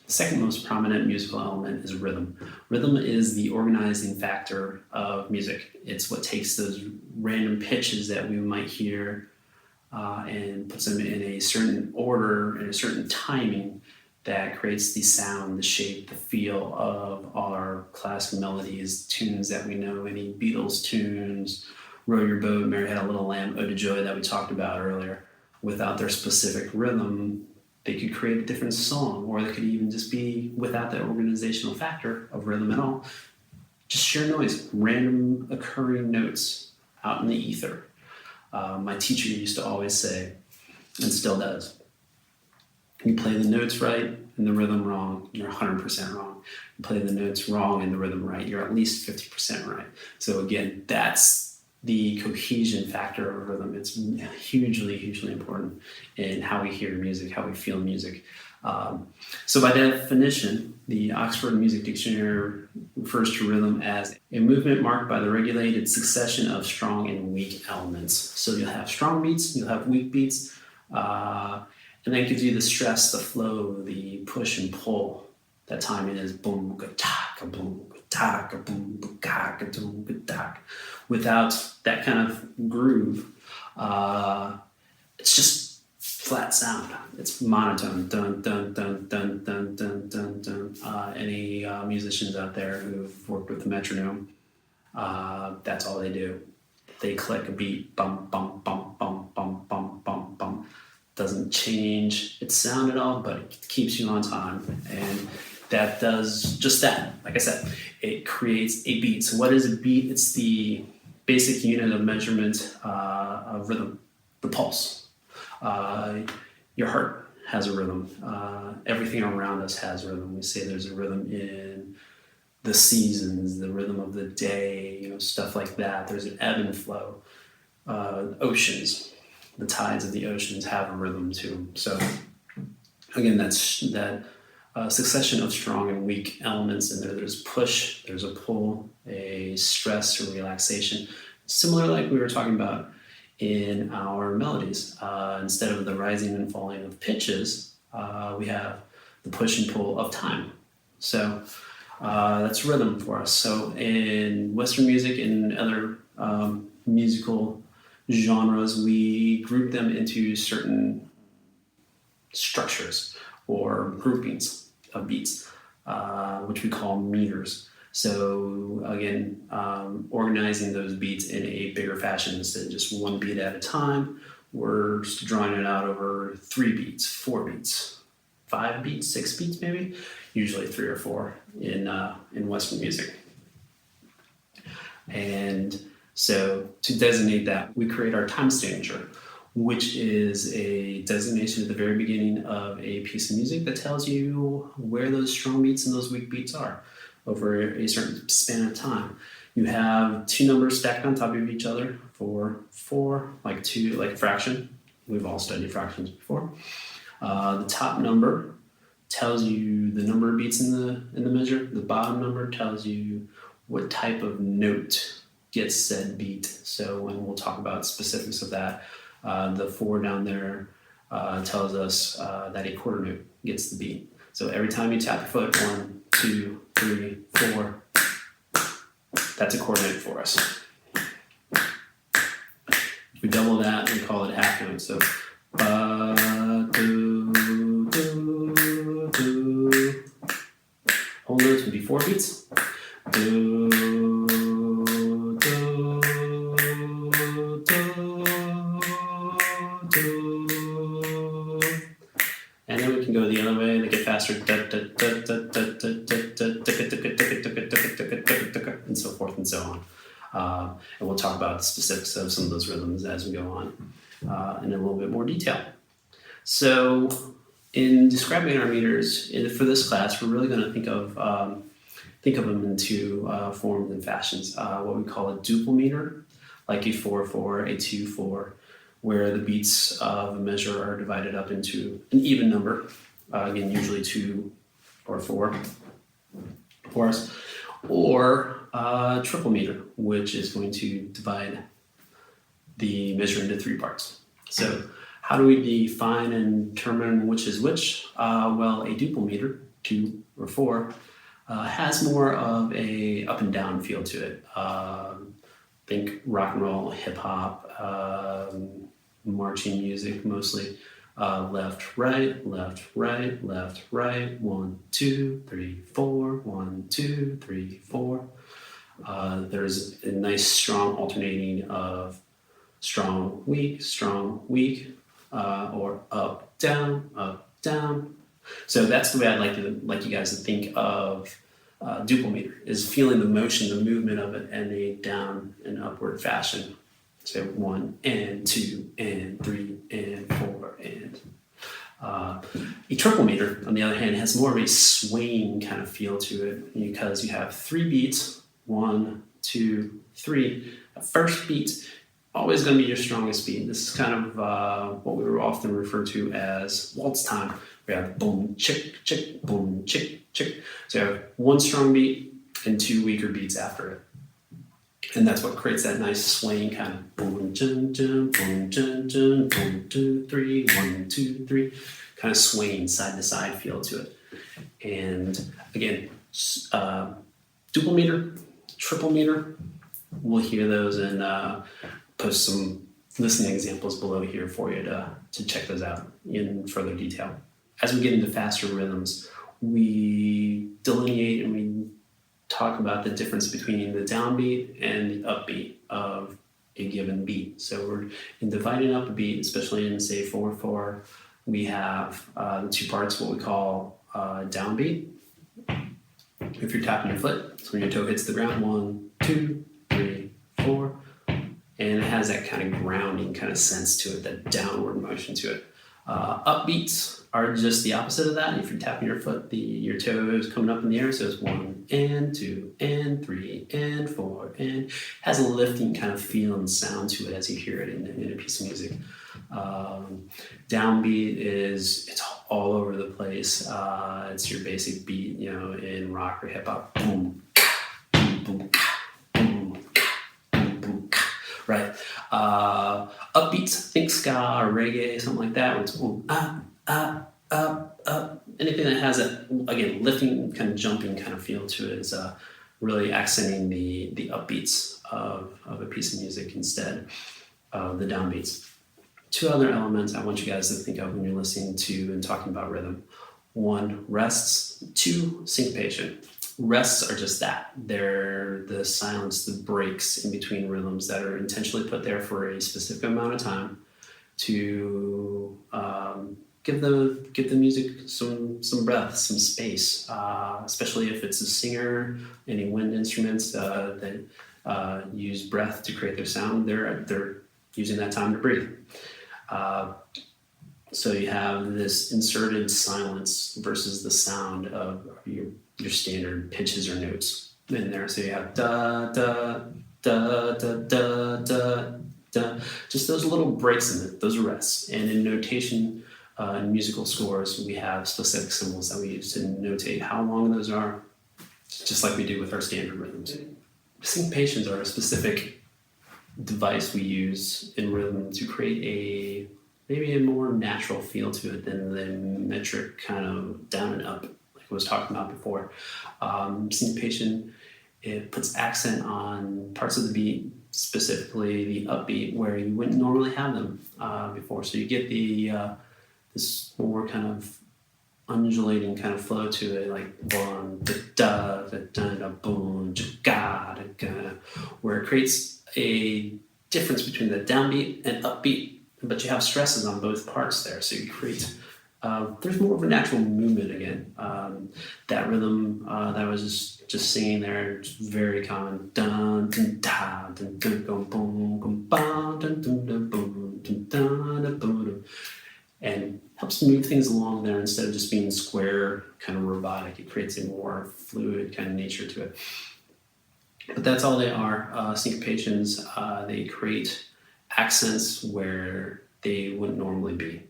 The second most prominent musical element is rhythm. Rhythm is the organizing factor of music. It's what takes those random pitches that we might hear and puts them in a certain order and a certain timing that creates the sound, the shape, the feel of our classic melodies, tunes that we know, any Beatles tunes, Row Your Boat, Mary Had a Little Lamb, Ode to Joy that we talked about earlier. Without their specific rhythm, they could create a different song, or they could even just be without that organizational factor of rhythm at all. Just sheer noise, random occurring notes out in the ether. My teacher used to always say, and still does, you play the notes right and the rhythm wrong, you're 100% wrong. You play the notes wrong and the rhythm right, you're at least 50% right. So again, that's the cohesion factor of rhythm. It's hugely, hugely important in how we hear music, how we feel music. So by definition, the Oxford Music Dictionary refers to rhythm as a movement marked by the regulated succession of strong and weak elements. So you'll have strong beats, you'll have weak beats, and that gives you the stress, the flow, the push and pull. That timing is boom, ka-taka, boom, ka-taka, boom, ka-taka, boom, ka-taka. Without that kind of groove, it's just flat sound. It's monotone. Dun, dun, dun, dun, dun, dun, dun, dun. Any musicians out there who've worked with the metronome, that's all they do. They click a beat, bum, bum, bum, bum, bum, bum, bum, bum. Doesn't change its sound at all, but it keeps you on time. And that does just that. Like I said, it creates a beat. So what is a beat? It's the basic unit of measurement of rhythm, the pulse. Your heart has a rhythm. Everything around us has rhythm. We say there's a rhythm in the seasons, the rhythm of the day, stuff like that. There's an ebb and flow. Oceans, the tides of the oceans have a rhythm to them. So again, that's that succession of strong and weak elements in there. There's push, there's a pull, a stress or relaxation. Similar like we were talking about in our melodies. Instead of the rising and falling of pitches, we have the push and pull of time. So that's rhythm for us. So in Western music and other musical genres, we group them into certain structures or groupings of beats, which we call meters. So again, organizing those beats in a bigger fashion instead of just one beat at a time. We're drawing it out over 3 beats, 4 beats, 5 beats, 6 beats maybe, usually 3 or 4 in Western music. And so to designate that, we create our time signature, which is a designation at the very beginning of a piece of music that tells you where those strong beats and those weak beats are over a certain span of time. You have 2 numbers stacked on top of each other for 4, like a fraction. We've all studied fractions before. The top number tells you the number of beats in the measure. The bottom number tells you what type of note gets said beat. So when we'll talk about specifics of that, the 4 down there tells us that a quarter note gets the beat. So every time you tap your foot, 1, 2, 3, 4, that's a quarter note for us. If we double that, we call it half note. So ba, do, do, do. Whole notes would be 4 beats. Do, do, do, do. And then we can go the other way and get faster. And so forth and so on. And we'll talk about the specifics of some of those rhythms as we go on in a little bit more detail. So in describing our meters for this class, we're really going to think of them in 2 forms and fashions. What we call a duple meter, like a 4/4, a 2/4, where the beats of a measure are divided up into an even number, again, usually 2 or 4 for us, or a triple meter, which is going to divide the measure into 3 parts. So How do we define and determine which is which? Well, a duple meter, 2 or 4, has more of a up and down feel to it. Think rock and roll, hip hop, marching music mostly. Left, right, left, right, left, right. 1, 2, 3, 4. 1, 2, 3, 4. There's a nice strong alternating of strong, weak, or up, down, up, down. So that's the way I'd like you guys to think of duple meter, is feeling the motion, the movement of it in a down and upward fashion. So 1 and 2 and 3 and 4 and a triple meter, on the other hand, has more of a swaying kind of feel to it because you have 3 beats, 1, 2, 3. The first beat always going to be your strongest beat. This is kind of what we were often referred to as waltz time. We have boom, chick, chick, boom, chick, chick. So you have 1 strong beat and 2 weaker beats after it. And that's what creates that nice swaying kind of boom, jun, jun, boom, jun, jun, 1, 2, 3, 1, 2, 3, kind of swaying side to side feel to it. And again, duple meter, triple meter, we'll hear those and post some listening examples below here for you to check those out in further detail. As we get into faster rhythms, we delineate and we talk about the difference between the downbeat and the upbeat of a given beat. So we're in dividing up a beat, especially in say 4/4, we have the 2 parts, what we call downbeat. If you're tapping your foot, so when your toe hits the ground, 1, 2, 3, 4, and it has that kind of grounding kind of sense to it, that downward motion to it. Upbeats are just the opposite of that. If you're tapping your foot, your toe is coming up in the air, so it's 1 and 2 and 3 and 4, and has a lifting kind of feel and sound to it as you hear it in a piece of music. Downbeat it's all over the place. It's your basic beat, in rock or hip hop. Boom, boom, boom, boom, boom, boom. Right. Upbeats, think ska or reggae, something like that, where it's boom, anything that has that, again, lifting, kind of jumping kind of feel to it is really accenting the upbeats of a piece of music instead of the downbeats. 2 other elements I want you guys to think of when you're listening to and talking about rhythm. 1, rests. 2, syncopation. Rests are just that. They're the silence, the breaks in between rhythms that are intentionally put there for a specific amount of time to give the music some breath, some space, especially if it's a singer, any wind instruments that use breath to create their sound. They're using that time to breathe. So you have this inserted silence versus the sound of your standard pitches or notes in there. So you have da da da da da da da. Just those little breaks in it. Those are rests. And in notation, in musical scores, we have specific symbols that we use to notate how long those are, just like we do with our standard rhythms. Syncopations are a specific device we use in rhythm to create maybe a more natural feel to it than the metric kind of down and up, like I was talking about before. Syncopation, it puts accent on parts of the beat, specifically the upbeat, where you wouldn't normally have them before. So you get this more kind of undulating kind of flow to it, like one da da da da da boom da da, where it creates a difference between the downbeat and upbeat, but you have stresses on both parts there, so you create there's more of a natural movement again. That rhythm that I was just singing there, it's very common. Dun dun da dun dun boom boom boom dun dun dun boom dun dun boom, and helps move things along there instead of just being square, kind of robotic. It creates a more fluid kind of nature to it. But that's all they are. Syncopations, they create accents where they wouldn't normally be.